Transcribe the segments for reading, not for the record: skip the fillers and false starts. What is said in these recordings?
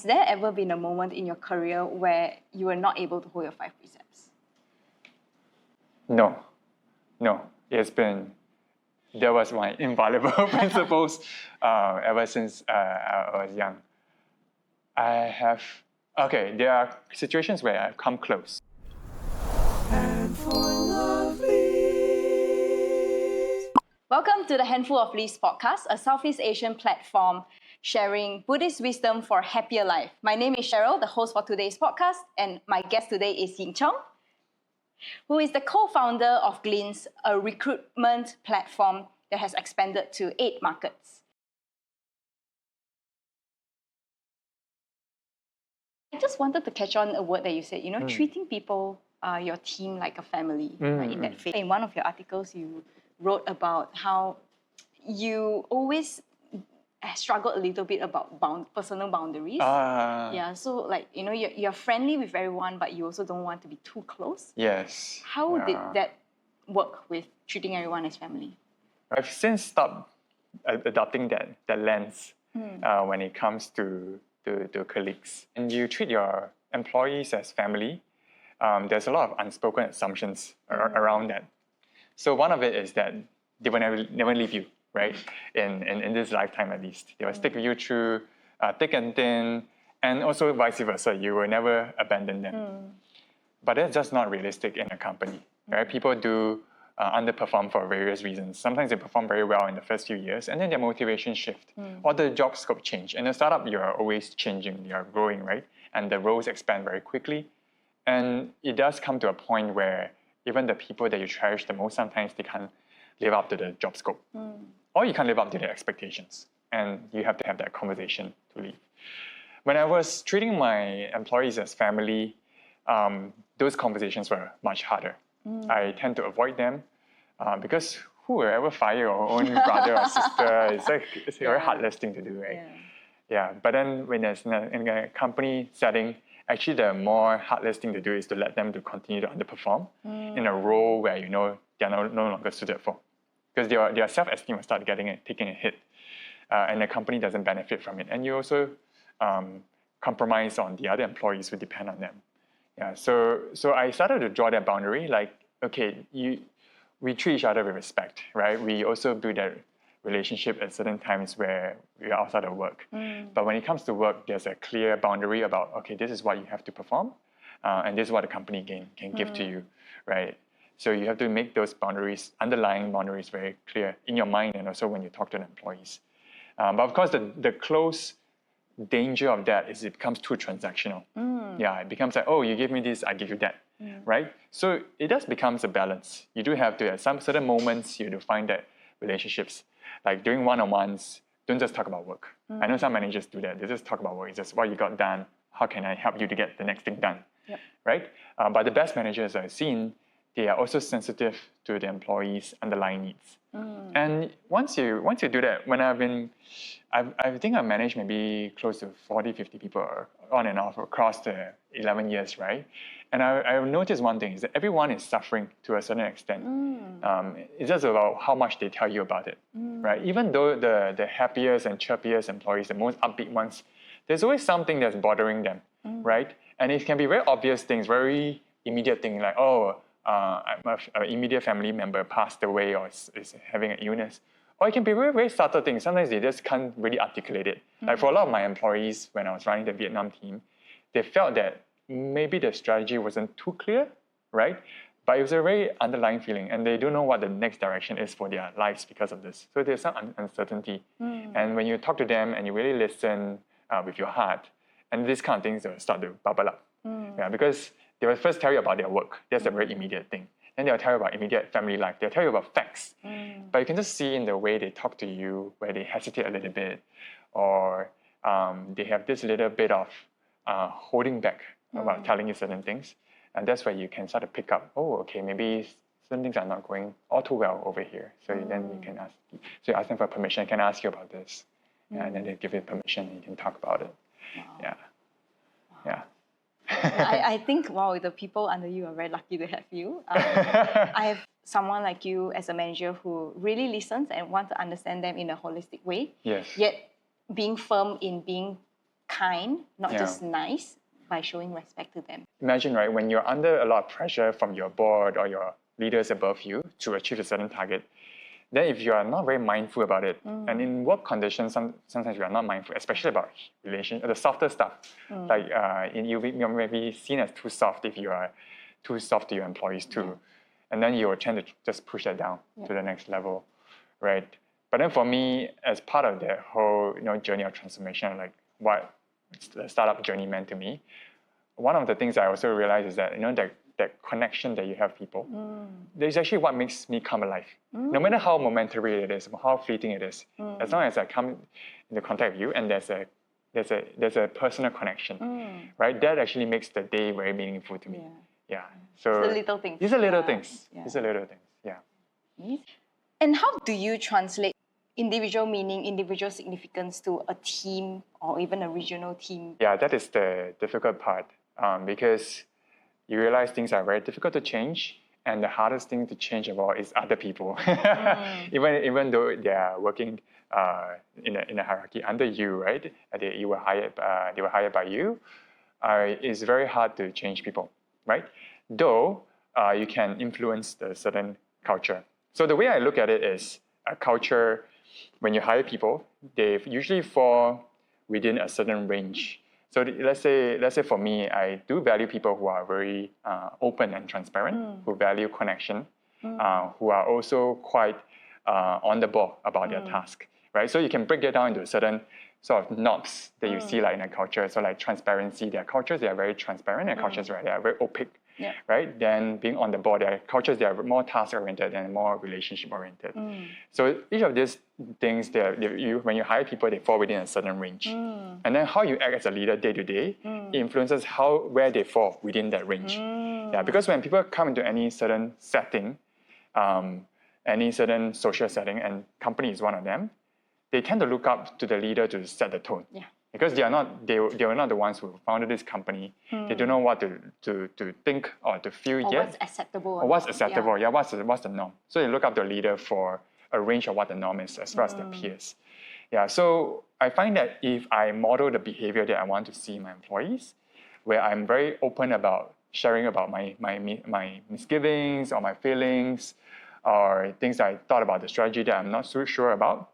has there ever been a moment in your career where you were not able to hold your 5 precepts? No. There was my inviolable principles ever since I was young. There are situations where I've come close. Welcome to the Handful of Leaves podcast, a Southeast Asian platform sharing Buddhist wisdom for a happier life. My name is Cheryl, the host for today's podcast, and my guest today is Ying Cong, who is the co-founder of Glints, a recruitment platform that has expanded to 8 markets. I just wanted to catch on a word that you said, treating people, your team like a family, right, in that phase. In one of your articles, you wrote about how you always struggled a little bit about personal boundaries. So you're friendly with everyone, but you also don't want to be too close. Yes. How did that work with treating everyone as family? I've since stopped adopting that lens when it comes to colleagues. And you treat your employees as family, there's a lot of unspoken assumptions around that. So one of it is that they will never leave you, right? In this lifetime at least. They will stick with you through thick and thin, and also vice versa. You will never abandon them. But that's just not realistic in a company, right? People do underperform for various reasons. Sometimes they perform very well in the first few years, and then their motivation shift, or the job scope change. In a startup, you're always changing, you're growing, right? And the roles expand very quickly. And it does come to a point where even the people that you cherish the most, sometimes they can't live up to the job scope. Or you can't live up to their expectations. And you have to have that conversation to leave. When I was treating my employees as family, those conversations were much harder. I tend to avoid them because who will ever fire your own brother or sister? It's a very heartless thing to do, right? Yeah. But then when it's in a company setting, actually the more heartless thing to do is to let them to continue to underperform in a role where you know they're no longer suited for. Because their self-esteem will start taking a hit, and the company doesn't benefit from it. And you also compromise on the other employees who depend on them. Yeah, so I started to draw that boundary, like, okay, we treat each other with respect, right? We also build that relationship at certain times where we are outside of work. But when it comes to work, there's a clear boundary about, okay, this is what you have to perform, and this is what the company can give to you, right? So you have to make those boundaries, underlying boundaries, very clear in your mind and also when you talk to the employees. But of course, the close danger of that is it becomes too transactional. Yeah, it becomes like, oh, you give me this, I give you that, right? So it does becomes a balance. You do have to, at some certain moments, you have to find that relationships. Like during one-on-ones, don't just talk about work. I know some managers do that. They just talk about work. It's just what you got done. How can I help you to get the next thing done, right? But the best managers I've seen, they are also sensitive to the employees' underlying needs. And once you do that, when I think I've managed maybe close to 40, 50 people on and off across the 11 years, right? And I've noticed one thing is that everyone is suffering to a certain extent. It's just about how much they tell you about it, right? Even though the happiest and chirpiest employees, the most upbeat ones, there's always something that's bothering them, right? And it can be very obvious things, very immediate things like, an immediate family member passed away or is having an illness. Or it can be very, very subtle things. Sometimes they just can't really articulate it. Like for a lot of my employees, when I was running the Vietnam team, they felt that maybe the strategy wasn't too clear, right? But it was a very underlying feeling, and they don't know what the next direction is for their lives because of this. So there's some uncertainty. And when you talk to them and you really listen with your heart, and these kind of things will start to bubble up. Because they will first tell you about their work. That's a very immediate thing. Then they'll tell you about immediate family life. They'll tell you about facts. But you can just see in the way they talk to you, where they hesitate a little bit, or they have this little bit of holding back about telling you certain things. And that's where you can start to pick up, oh, okay, maybe certain things are not going all too well over here. So then you can ask them for permission. Can I ask you about this? And then they give you permission and you can talk about it. Wow. I think, wow, the people under you are very lucky to have you. I have someone like you as a manager who really listens and wants to understand them in a holistic way. Yes. Yet being firm in being kind, not Yeah. just nice, by showing respect to them. Imagine, right, when you're under a lot of pressure from your board or your leaders above you to achieve a certain target, then if you are not very mindful about it, and in work conditions, sometimes you are not mindful, especially about the softer stuff. Like you may be seen as too soft if you are too soft to your employees too. And then you will tend to just push that down to the next level, right? But then for me, as part of that whole journey of transformation, like what the startup journey meant to me, one of the things I also realized is that that connection that you have people, is actually what makes me come alive. No matter how momentary it is, how fleeting it is, as long as I come into contact with you and there's a personal connection, right? That actually makes the day very meaningful to me. Yeah. So It's the little things. These are little things. Yeah. These are little things. Yeah. And how do you translate individual meaning, individual significance to a team or even a regional team? Yeah, that is the difficult part because you realize things are very difficult to change, and the hardest thing to change of all is other people. Even though they are working in a hierarchy under you, right? They were hired by you. It's very hard to change people, right? Though you can influence the certain culture. So the way I look at it is a culture. When you hire people, they usually fall within a certain range. So let's say for me, I do value people who are very open and transparent, who value connection, who are also quite on the ball about their task, right? So you can break that down into certain sort of knobs that you see like in a culture. So like transparency, their cultures, they are very transparent, and cultures, right, they are very opaque. Right? Then being on the board, there are cultures that are more task-oriented and more relationship-oriented. So each of these things, when you hire people, they fall within a certain range. And then how you act as a leader day to day influences where they fall within that range. Yeah, because when people come into any certain setting, any certain social setting, and company is one of them, they tend to look up to the leader to set the tone. Because they were not the ones who founded this company. They don't know what to think or to feel yet. What's acceptable. Or what's acceptable. What's the norm. So they look up to the leader for a range of what the norm is as far as their peers. Yeah, so I find that if I model the behavior that I want to see in my employees, where I'm very open about sharing about my misgivings or my feelings or things I thought about the strategy that I'm not so sure about,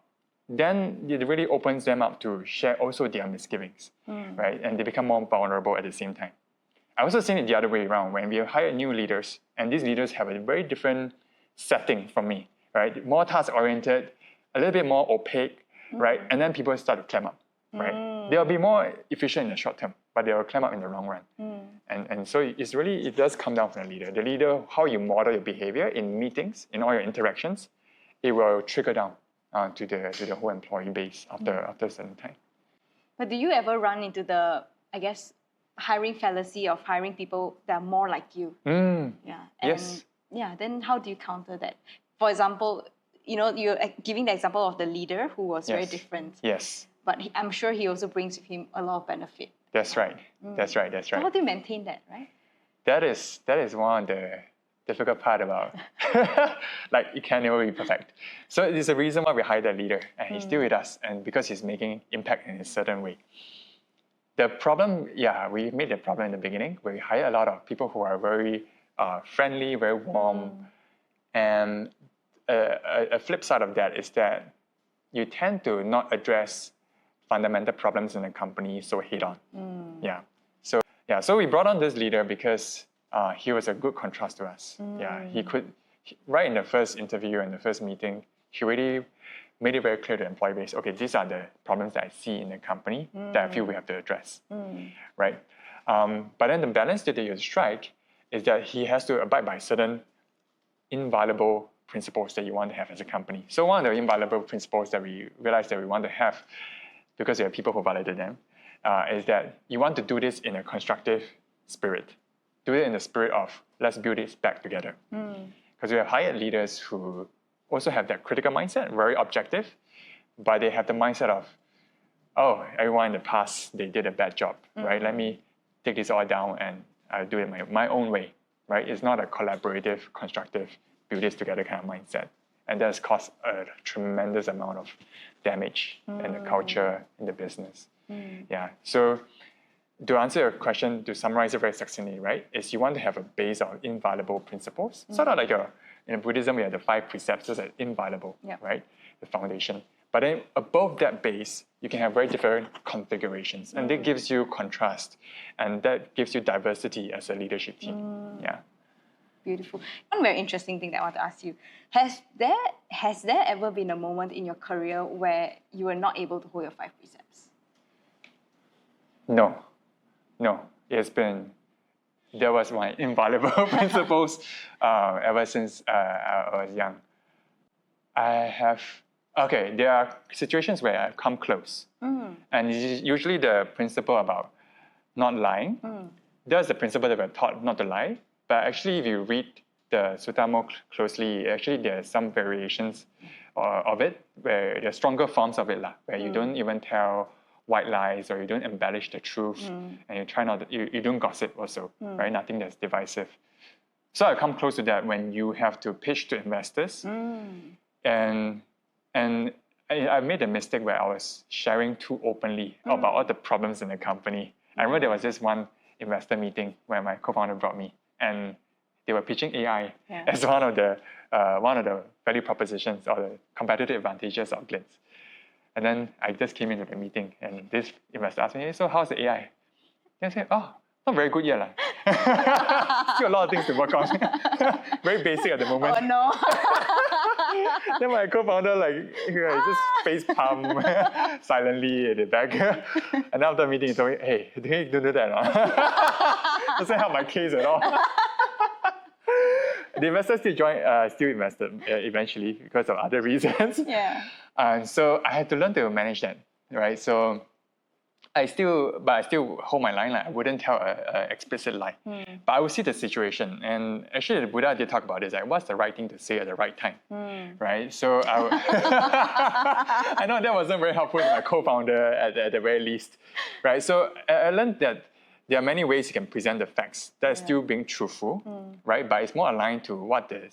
then it really opens them up to share also their misgivings, right? And they become more vulnerable at the same time. I also seen it the other way around when we hire new leaders, and these leaders have a very different setting from me, right? More task-oriented, a little bit more opaque, right? And then people start to climb up, right? They'll be more efficient in the short term, but they'll climb up in the long run. And so it does come down from the leader. The leader, how you model your behavior in meetings, in all your interactions, it will trickle down to the whole employee base after a certain time. But do you ever run into the, I guess, hiring fallacy of hiring people that are more like you? Yes. Yeah, then how do you counter that? For example, you're giving the example of the leader who was very different. Yes. But I'm sure he also brings with him a lot of benefit. That's right. That's right. So how do you maintain that, right? That is one of the difficult part about like it can never be perfect. So it is a reason why we hired that leader, and he's still with us, and because he's making impact in a certain way. The problem, we made the problem in the beginning where we hire a lot of people who are very friendly, very warm, and a flip side of that is that you tend to not address fundamental problems in the company so head on. So we brought on this leader because he was a good contrast to us. He could, right in the first interview and the first meeting, he really made it very clear to the employee base, okay, these are the problems that I see in the company that I feel we have to address, right? But then the balance that you strike is that he has to abide by certain inviolable principles that you want to have as a company. So one of the inviolable principles that we realized that we want to have, because there are people who violated them, is that you want to do this in a constructive spirit. Do it in the spirit of, let's build this back together. Because we have hired leaders who also have that critical mindset, very objective, but they have the mindset of, oh, everyone in the past, they did a bad job, right? Let me take this all down and I'll do it my own way, right? It's not a collaborative, constructive, build this together kind of mindset. And that's caused a tremendous amount of damage in the culture, in the business. Yeah. So to answer your question, to summarize it very succinctly, right, is you want to have a base of inviolable principles. Sort of like in Buddhism, we have the 5 precepts, just like inviolable, right, the foundation. But then above that base, you can have very different configurations, and that gives you contrast, and that gives you diversity as a leadership team. Yeah. Beautiful. One very interesting thing that I want to ask you, has there ever been a moment in your career where you were not able to hold your 5 precepts? No. There was my inviolable principles ever since I was young. There are situations where I've come close. And it's usually the principle about not lying. That's the principle that we're taught not to lie. But actually, if you read the sutta more closely, actually there are some variations of it, where there are stronger forms of it, where you don't even tell white lies, or you don't embellish the truth, and you try not to, you don't gossip also, right? Nothing that's divisive. So I come close to that when you have to pitch to investors, and I made a mistake where I was sharing too openly about all the problems in the company. I remember there was this one investor meeting where my co-founder brought me, and they were pitching AI as one of the value propositions or the competitive advantages of Glints. And then I just came into the meeting, and this investor asked me, "Hey, so how's the AI?" And I said, "Oh, not very good yet. Still a lot of things to work on." Very basic at the moment. Oh no. Then my co-founder he just face palm silently at the back. And after the meeting, he told me, "Hey, don't do that. Doesn't help my case at all." The investors still invested eventually because of other reasons. Yeah. And so I had to learn to manage that, right? So I still hold my line. I wouldn't tell an explicit lie, but I would see the situation. And actually, the Buddha did talk about this. What's the right thing to say at the right time, right? So I know that wasn't very helpful to my co-founder at the very least, right? So I learned that there are many ways you can present the facts. That's still being truthful, right? But it's more aligned to what the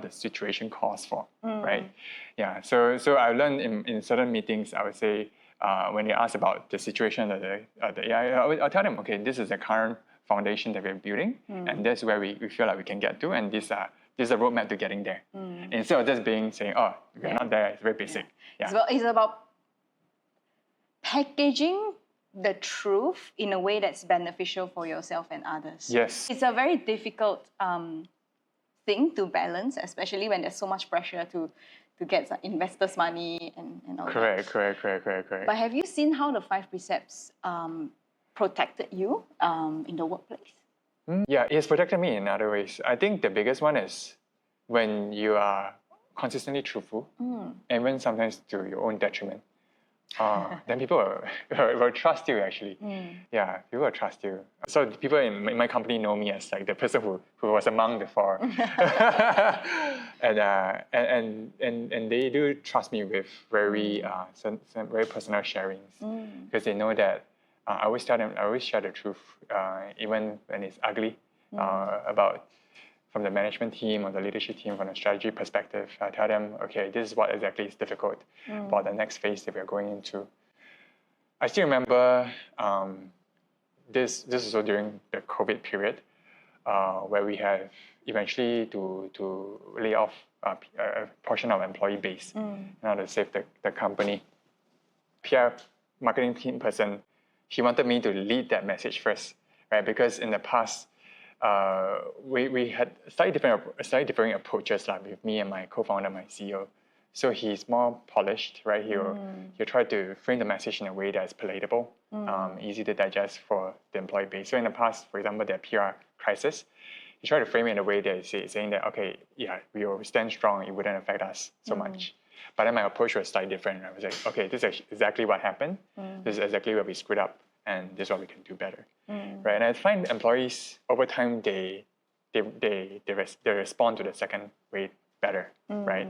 situation calls for, right? Yeah. So I learned in certain meetings, I would say, when they ask about the situation of the AI, I'll tell them, okay, this is the current foundation that we're building, and that's where we feel like we can get to, and this is a roadmap to getting there. Instead of just saying, oh, we're not there, it's very basic. Yeah. It's about packaging the truth in a way that's beneficial for yourself and others. Yes. It's a very difficult thing to balance, especially when there's so much pressure to get investors' money and all that. Correct. But have you seen how the 5 precepts protected you in the workplace? Yeah, it has protected me in other ways. I think the biggest one is when you are consistently truthful, and when sometimes to your own detriment. Then people will trust you, actually. Yeah, people will trust you. So people in my company know me as the person who was a monk before. and they do trust me with very some very personal sharings, because they know that I always tell them, I always share the truth, even when it's ugly, about from the management team or the leadership team, from a strategy perspective. I tell them, okay, this is what exactly is difficult for the next phase that we're going into. I still remember this is also during the COVID period, where we have eventually to lay off a portion of employee base in order to save the company. PR marketing team person, she wanted me to lead that message first, right? Because in the past, we had slightly different approaches with me and my co-founder, my CEO. So he's more polished, right? He'll try to frame the message in a way that's palatable, easy to digest for the employee base. So in the past, for example, their PR crisis, he tried to frame it in a way that saying that, okay, yeah, we will stand strong, it wouldn't affect us so much. But then my approach was slightly different. I was like, okay, this is exactly what happened. This is exactly where we screwed up, and this is what we can do better, right? And I find employees over time they respond to the second way better, right?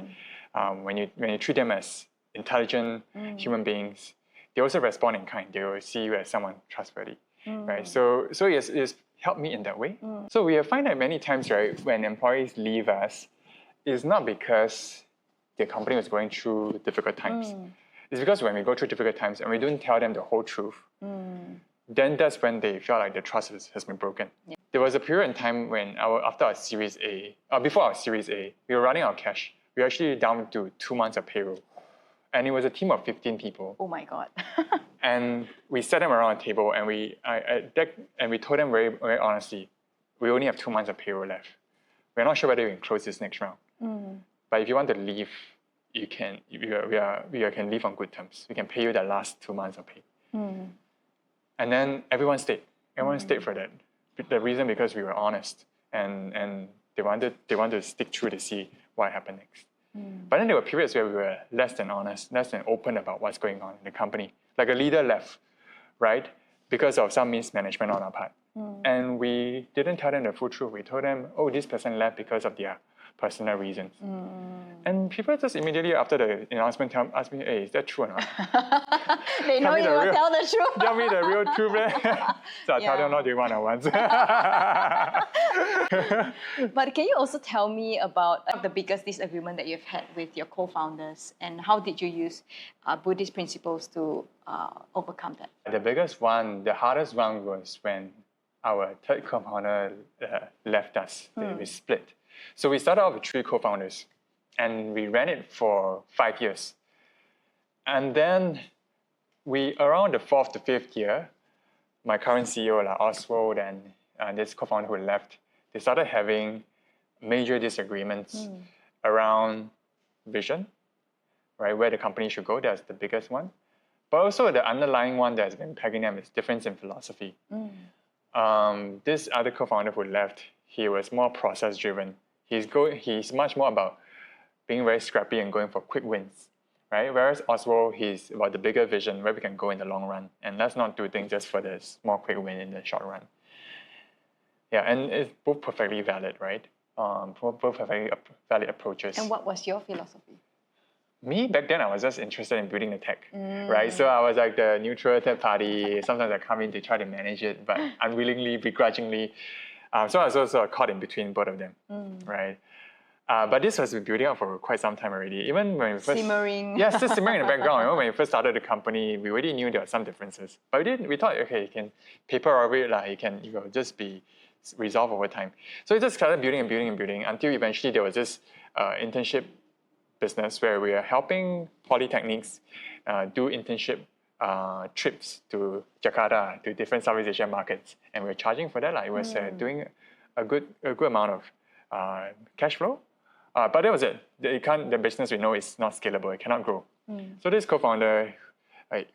When you treat them as intelligent human beings, they also respond in kind. They will see you as someone trustworthy, right? So it's helped me in that way. So we have find that many times, right, when employees leave us, it's not because the company was going through difficult times. It's because when we go through difficult times and we don't tell them the whole truth, then that's when they feel like the trust has been broken. Yeah. There was a period in time when after our Series A, before our Series A, we were running out of cash. We were actually down to 2 months of payroll. And it was a team of 15 people. Oh my God. And we sat them around a table and we told them very, very honestly, we only have 2 months of payroll left. We're not sure whether we can close this next round. But if you want to leave, you can leave on good terms. We can pay you the last 2 months of pay. And then everyone stayed. Everyone stayed for that. The reason because we were honest and they wanted to stick through to see what happened next. But then there were periods where we were less than honest, less than open about what's going on in the company. Like a leader left, right? Because of some mismanagement on our part. And we didn't tell them the full truth. We told them, oh, this person left because of their personal reasons. And people just immediately after the announcement asked me, hey, is that true or not? They know you will tell the truth. Tell me the real truth. So I tell them not doing one-on-ones. But can you also tell me about the biggest disagreement that you've had with your co-founders and how did you use Buddhist principles to overcome that? The biggest one, the hardest one was when our third co-founder left us. We split. So we started off with 3 co-founders and we ran it for 5 years. And then around the 4th to 5th year, my current CEO, Oswald, and this co-founder who left, they started having major disagreements around vision, right? Where the company should go, that's the biggest one. But also the underlying one that's been pegging them is difference in philosophy. This other co-founder who left, he was more process-driven. He's much more about being very scrappy and going for quick wins, right? Whereas Oswald, he's about the bigger vision where we can go in the long run. And let's not do things just for the small quick win in the short run. Yeah, and it's both perfectly valid, right? Both have very valid approaches. And what was your philosophy? Me, back then, I was just interested in building the tech, right? So I was like the neutral third party. Sometimes I come in to try to manage it, but unwillingly, begrudgingly. So I was also caught in between both of them, right? But this has been building up for quite some time already. Even when we first... Simmering. Yeah, still simmering in the background. Even when we first started the company, we already knew there were some differences. But we thought, okay, you can paper over it, it can just be resolved over time. So it just started building and building and building until eventually there was this internship business where we are helping polytechnics do internship trips to Jakarta, to different Southeast Asian markets. And we were charging for that. It was doing a good amount of cash flow. But that was it. The business we know is not scalable. It cannot grow. So this co-founder,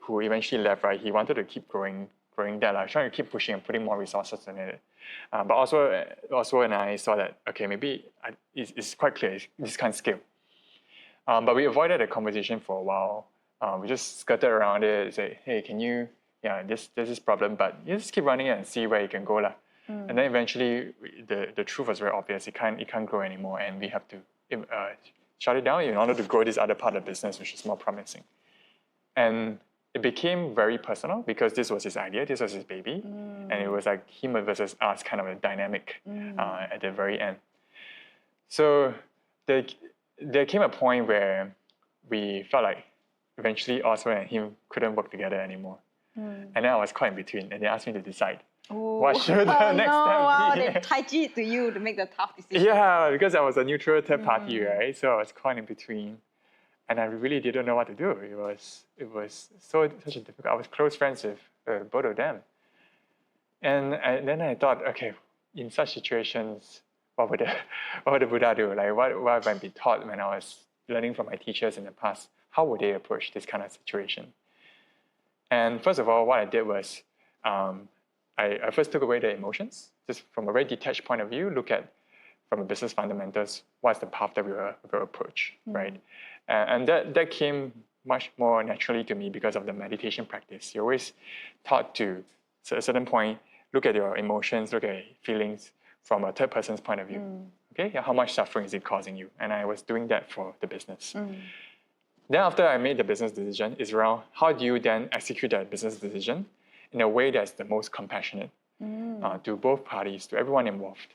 who eventually left, right, he wanted to keep growing that, trying to keep pushing and putting more resources in it. But also and I saw that, okay, maybe it's quite clear, this can't scale. But we avoided the conversation for a while. We just skirted around it, say, hey, can you, there's this problem, but you just keep running it and see where you can go. And then eventually, the truth was very obvious. It can't grow anymore, and we have to shut it down in order to grow this other part of the business, which is more promising. And it became very personal because this was his idea, this was his baby, and it was like him versus us kind of a dynamic at the very end. So there came a point where we felt like eventually Oswald and him couldn't work together anymore. And then I was caught in between, and they asked me to decide. What should the next step be? They tied it to you to make the tough decision. Yeah, because I was a neutral third party, right? So I was caught in between, and I really didn't know what to do. It was such a difficult. I was close friends with both of them, and then I thought, okay, in such situations, what would the Buddha do? What have I been taught when I was learning from my teachers in the past? How would they approach this kind of situation? And first of all, what I did was, I first took away the emotions, just from a very detached point of view, look at, from a business fundamentals, what's the path that we will approach, right? And that came much more naturally to me because of the meditation practice. You're always taught to, at a certain point, look at your emotions, look at feelings from a third person's point of view. Okay, how much suffering is it causing you? And I was doing that for the business. Then after I made the business decision, it's around how do you then execute that business decision in a way that's the most compassionate to both parties, to everyone involved.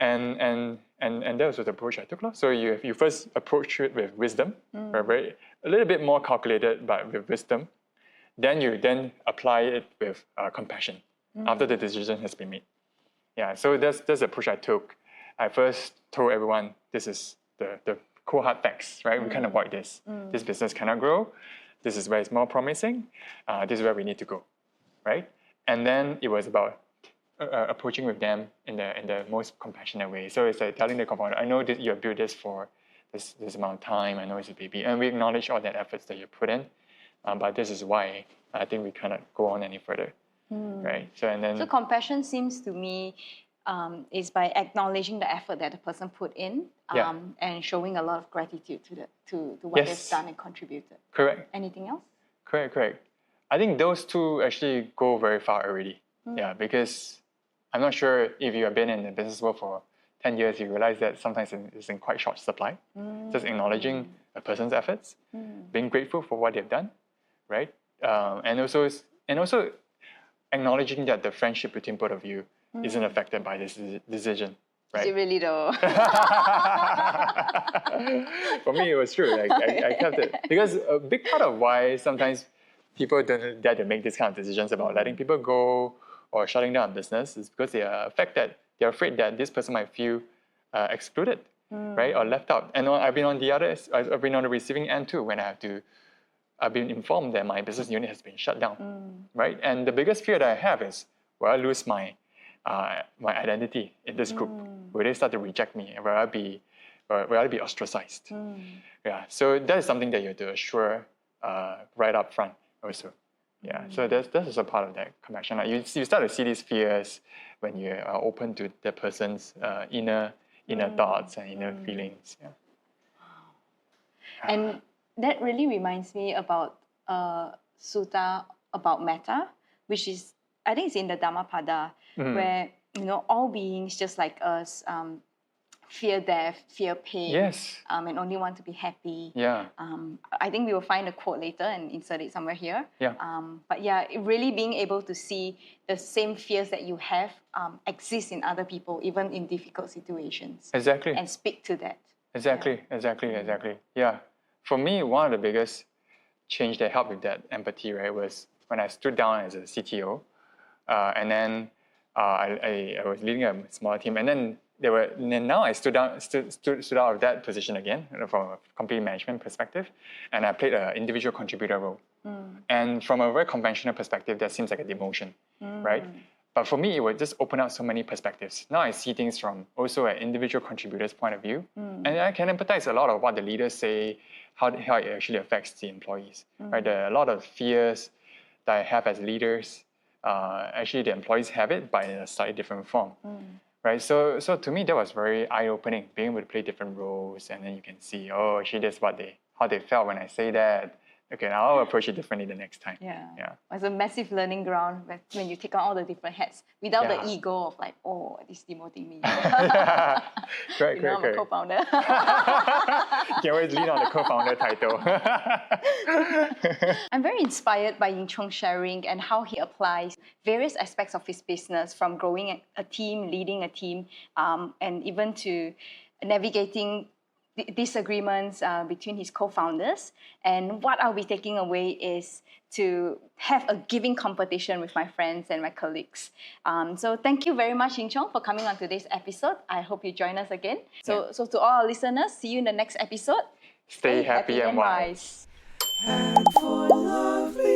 And that was the approach I took. So you first approach it with wisdom, right? A little bit more calculated, but with wisdom. Then you apply it with compassion after the decision has been made. Yeah, so that's the approach I took. I first told everyone, this is the cold hard facts, right? We can't avoid this. This business cannot grow. This is where it's more promising. This is where we need to go, right? And then it was about approaching with them in the most compassionate way. So it's like telling the compounder, I know that you have built this for this amount of time. I know it's a baby. And we acknowledge all that efforts that you put in. But this is why I think we cannot go on any further, right? So compassion seems to me is by acknowledging the effort that the person put in and showing a lot of gratitude to what they've done and contributed. Correct. Anything else? Correct. I think those two actually go very far already. Yeah, because I'm not sure if you have been in the business world for 10 years, you realize that sometimes it's in quite short supply. Just acknowledging a person's efforts, being grateful for what they've done, right? And also acknowledging that the friendship between both of you isn't affected by this decision. Right? Is it really though? For me, it was true. I kept it. Because a big part of why sometimes people don't dare to make these kind of decisions about letting people go or shutting down a business is because they're afraid that this person might feel excluded, right, or left out. And I've been on the receiving end too when I've been informed that my business unit has been shut down, right? And the biggest fear that I have is, will I lose my identity in this group? Will they start to reject me? Will I be ostracized? Yeah, so that is something that you have to assure right up front also. Yeah, so that's also part of that compassion. Like you start to see these fears when you are open to the person's inner thoughts and inner feelings. Yeah. And that really reminds me about sutta about metta, which is, I think it's in the Dhammapada, where all beings just like us fear death, fear pain, and only want to be happy. Yeah. I think we will find a quote later and insert it somewhere here. Yeah. But yeah, really being able to see the same fears that you have exist in other people, even in difficult situations. Exactly. And speak to that. Exactly. Yeah. For me, one of the biggest change that helped with that empathy, right, was when I stood down as a CTO, and then I was leading a small team, and then now I stood out of that position again from a complete management perspective, and I played an individual contributor role. And from a very conventional perspective, that seems like a demotion, right? But for me, it would just open up so many perspectives. Now I see things from also an individual contributor's point of view, and I can empathize a lot of what the leaders say, how it actually affects the employees. Right? There are a lot of fears that I have as leaders. Actually, the employees have it, but in a slightly different form. Right, so to me that was very eye-opening, being able to play different roles, and then you can see, oh, actually that's how they felt when I say that. Okay, now I'll approach it differently the next time. Yeah. It's a massive learning ground when you take on all the different hats without the ego of like, oh, this is demoting me. Great. I'm a co-founder. You can always lean on the co-founder title. I'm very inspired by Ying Cong sharing and how he applies various aspects of his business, from growing a team, leading a team, and even to navigating disagreements between his co-founders. And what I'll be taking away is to have a giving competition with my friends and my colleagues. So thank you very much, Ying Cong, for coming on today's episode. I hope you join us again. So to all our listeners, see you in the next episode. Stay happy and wise. And for lovely